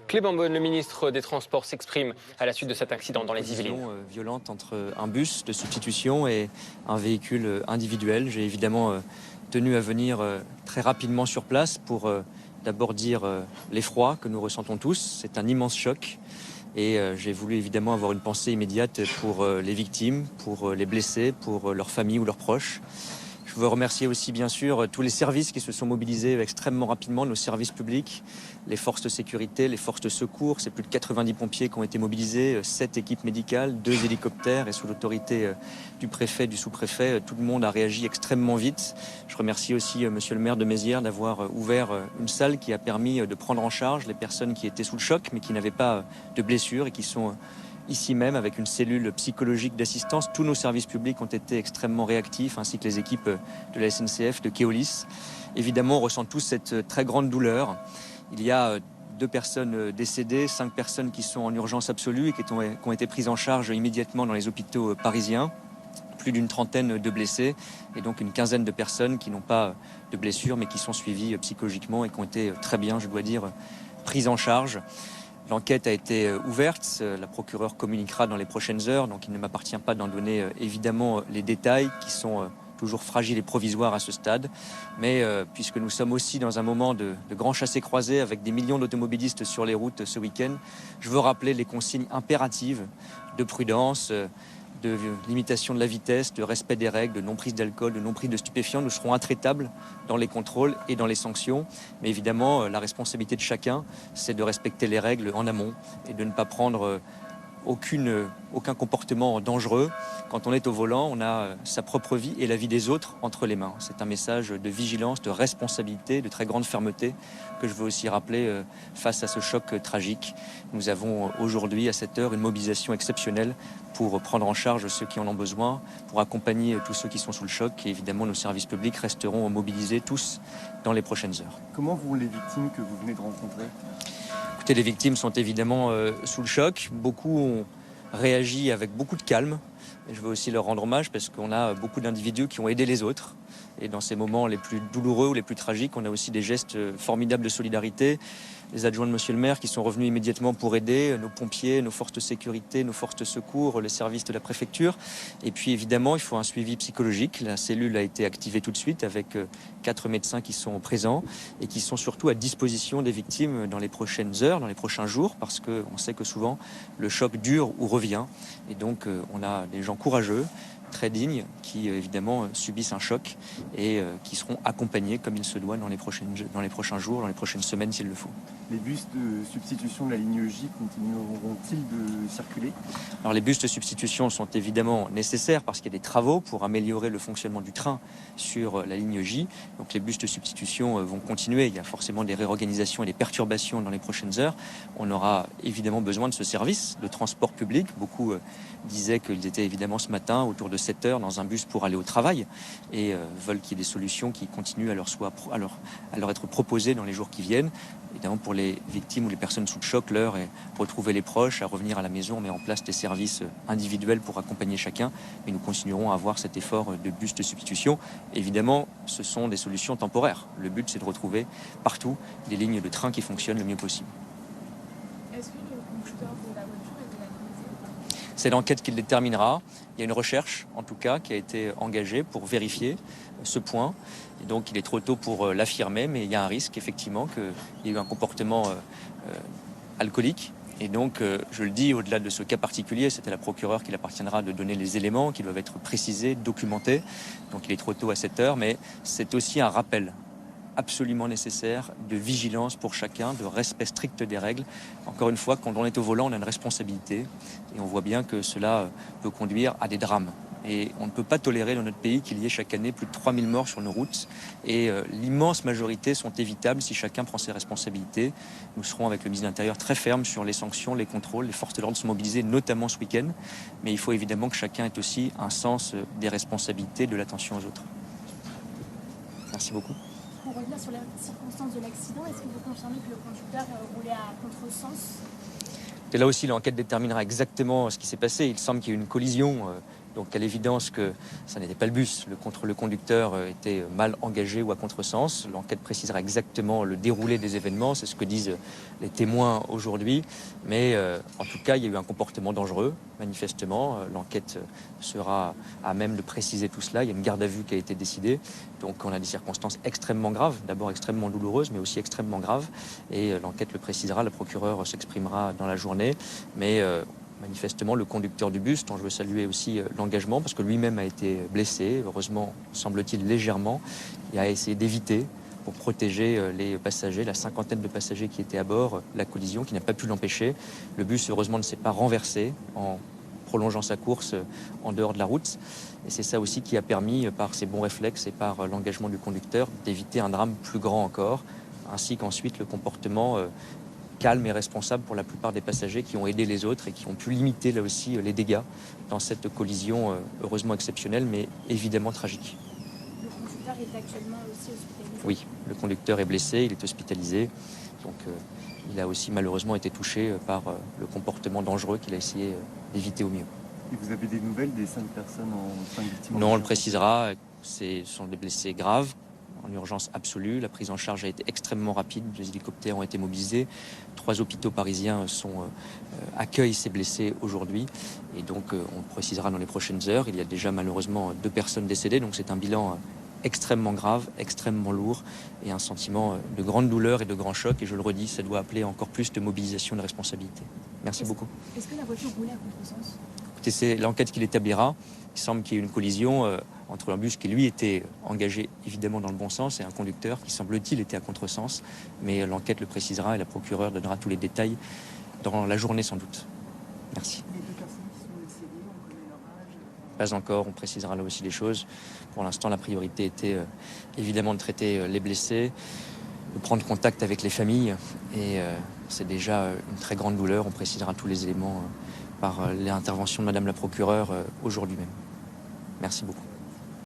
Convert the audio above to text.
Clément Beaune, le ministre des Transports, s'exprime à la suite de cet accident dans les Yvelines. Violente entre un bus de substitution et un véhicule individuel. J'ai évidemment tenu à venir très rapidement sur place pour d'abord dire l'effroi que nous ressentons tous. C'est un immense choc et j'ai voulu évidemment avoir une pensée immédiate pour les victimes, pour les blessés, pour leurs familles ou leurs proches. Je veux remercier aussi bien sûr tous les services qui se sont mobilisés extrêmement rapidement, nos services publics, les forces de sécurité, les forces de secours. C'est plus de 90 pompiers qui ont été mobilisés, 7 équipes médicales, 2 hélicoptères et sous l'autorité du préfet, du sous-préfet, tout le monde a réagi extrêmement vite. Je remercie aussi monsieur le maire de Mézières d'avoir ouvert une salle qui a permis de prendre en charge les personnes qui étaient sous le choc mais qui n'avaient pas de blessures et qui sont ici même avec une cellule psychologique d'assistance. Tous nos services publics ont été extrêmement réactifs, ainsi que les équipes de la SNCF, de Keolis. Évidemment, on ressent tous cette très grande douleur. Il y a 2 personnes décédées, 5 personnes qui sont en urgence absolue et qui ont été prises en charge immédiatement dans les hôpitaux parisiens. Plus d'une trentaine de blessés et donc une quinzaine de personnes qui n'ont pas de blessures mais qui sont suivies psychologiquement et qui ont été très bien, je dois dire, prises en charge. L'enquête a été ouverte, la procureure communiquera dans les prochaines heures, donc il ne m'appartient pas d'en donner évidemment les détails qui sont toujours fragiles et provisoires à ce stade. Mais puisque nous sommes aussi dans un moment de grand chassé-croisé avec des millions d'automobilistes sur les routes ce week-end, je veux rappeler les consignes impératives de prudence, de limitation de la vitesse, de respect des règles, de non-prise d'alcool, de non-prise de stupéfiants. Nous serons intraitables dans les contrôles et dans les sanctions. Mais évidemment, la responsabilité de chacun, c'est de respecter les règles en amont et de ne pas prendre aucun comportement dangereux. Quand on est au volant, on a sa propre vie et la vie des autres entre les mains. C'est un message de vigilance, de responsabilité, de très grande fermeté que je veux aussi rappeler face à ce choc tragique. Nous avons aujourd'hui à cette heure une mobilisation exceptionnelle pour prendre en charge ceux qui en ont besoin, pour accompagner tous ceux qui sont sous le choc et évidemment nos services publics resteront mobilisés tous dans les prochaines heures. Comment vont les victimes que vous venez de rencontrer ? Écoutez, les victimes sont évidemment sous le choc. Beaucoup ont réagi avec beaucoup de calme. Et je veux aussi leur rendre hommage parce qu'on a beaucoup d'individus qui ont aidé les autres. Et dans ces moments les plus douloureux ou les plus tragiques, on a aussi des gestes formidables de solidarité. Les adjoints de monsieur le maire qui sont revenus immédiatement pour aider, nos pompiers, nos forces de sécurité, nos forces de secours, les services de la préfecture. Et puis évidemment, il faut un suivi psychologique. La cellule a été activée tout de suite avec 4 médecins qui sont présents et qui sont surtout à disposition des victimes dans les prochaines heures, dans les prochains jours, parce qu'on sait que souvent le choc dure ou revient. Et donc on a des gens courageux, très dignes, qui évidemment subissent un choc et qui seront accompagnés comme il se doit dans les prochains jours, dans les prochaines semaines s'il le faut. Les bus de substitution de la ligne J continueront-ils de circuler ? Alors les bus de substitution sont évidemment nécessaires parce qu'il y a des travaux pour améliorer le fonctionnement du train sur la ligne J. Donc les bus de substitution vont continuer. Il y a forcément des réorganisations et des perturbations dans les prochaines heures. On aura évidemment besoin de ce service de transport public. Beaucoup disaient qu'ils étaient évidemment ce matin autour de 7 heures dans un bus pour aller au travail et veulent qu'il y ait des solutions qui continuent à leur être proposées dans les jours qui viennent. Évidemment, pour les victimes ou les personnes sous le choc, l'heure est retrouver les proches, à revenir à la maison. On met en place des services individuels pour accompagner chacun. Mais nous continuerons à avoir cet effort de bus de substitution. Évidemment, ce sont des solutions temporaires. Le but, c'est de retrouver partout des lignes de train qui fonctionnent le mieux possible. Est-ce que le conducteur de la voiture est délocalisé ? C'est l'enquête qui le déterminera. Il y a une recherche, en tout cas, qui a été engagée pour vérifier ce point. Et donc, il est trop tôt pour l'affirmer, mais il y a un risque, effectivement, qu'il y ait eu un comportement alcoolique. Et donc, je le dis, au-delà de ce cas particulier, c'est à la procureure qu'il appartiendra de donner les éléments qui doivent être précisés, documentés. Donc, il est trop tôt à cette heure, mais c'est aussi un rappel absolument nécessaire de vigilance pour chacun, de respect strict des règles. Encore une fois, quand on est au volant, on a une responsabilité et on voit bien que cela peut conduire à des drames. Et on ne peut pas tolérer dans notre pays qu'il y ait chaque année plus de 3000 morts sur nos routes. Et l'immense majorité sont évitables si chacun prend ses responsabilités. Nous serons avec le ministre de l'Intérieur très fermes sur les sanctions, les contrôles. Les forces de l'ordre sont mobilisées, notamment ce week-end. Mais il faut évidemment que chacun ait aussi un sens des responsabilités, de l'attention aux autres. Merci beaucoup. Pour revenir sur les circonstances de l'accident, est-ce que vous confirmez que le conducteur roulait à contresens ? Et là aussi, l'enquête déterminera exactement ce qui s'est passé. Il semble qu'il y ait eu une collision Donc à l'évidence que ça n'était pas le bus, le conducteur était mal engagé ou à contresens. L'enquête précisera exactement le déroulé des événements, c'est ce que disent les témoins aujourd'hui. Mais en tout cas, il y a eu un comportement dangereux, manifestement. L'enquête sera à même de préciser tout cela. Il y a une garde à vue qui a été décidée. Donc on a des circonstances extrêmement graves, d'abord extrêmement douloureuses, mais aussi extrêmement graves. Et l'enquête le précisera, le procureur s'exprimera dans la journée. Mais manifestement, le conducteur du bus, dont je veux saluer aussi l'engagement, parce que lui-même a été blessé, heureusement, semble-t-il, légèrement. Il a essayé d'éviter, pour protéger les passagers, la cinquantaine de passagers qui étaient à bord, la collision, qui n'a pas pu l'empêcher. Le bus, heureusement, ne s'est pas renversé en prolongeant sa course en dehors de la route. Et c'est ça aussi qui a permis, par ses bons réflexes et par l'engagement du conducteur, d'éviter un drame plus grand encore, ainsi qu'ensuite le comportement calme et responsable pour la plupart des passagers qui ont aidé les autres et qui ont pu limiter là aussi les dégâts dans cette collision heureusement exceptionnelle mais évidemment tragique. Le conducteur est actuellement aussi hospitalisé. Oui, le conducteur est blessé, il est hospitalisé, donc il a aussi malheureusement été touché par le comportement dangereux qu'il a essayé d'éviter au mieux. Et vous avez des nouvelles des 5 personnes, 5 victimes? Non, on le précisera, ce sont des blessés graves, en urgence absolue. La prise en charge a été extrêmement rapide. Les hélicoptères ont été mobilisés. 3 hôpitaux parisiens accueillent ces blessés aujourd'hui. Et donc, on le précisera dans les prochaines heures. Il y a déjà malheureusement 2 personnes décédées. Donc, c'est un bilan extrêmement grave, extrêmement lourd et un sentiment de grande douleur et de grand choc. Et je le redis, ça doit appeler encore plus de mobilisation de responsabilité. Merci beaucoup. Est-ce que la voiture roulait à contresens? Écoutez, c'est l'enquête qui l'établira. Il semble qu'il y ait eu une collision entre un bus qui, lui, était engagé évidemment dans le bon sens et un conducteur qui, semble-t-il, était à contresens. Mais l'enquête le précisera et la procureure donnera tous les détails dans la journée sans doute. Merci. Les 2 personnes qui sont décédées, on connaît leur âge? Pas encore, on précisera là aussi les choses. Pour l'instant, la priorité était évidemment de traiter les blessés, de prendre contact avec les familles. Et c'est déjà une très grande douleur. On précisera tous les éléments par l'intervention de Madame la procureure aujourd'hui même. Merci beaucoup.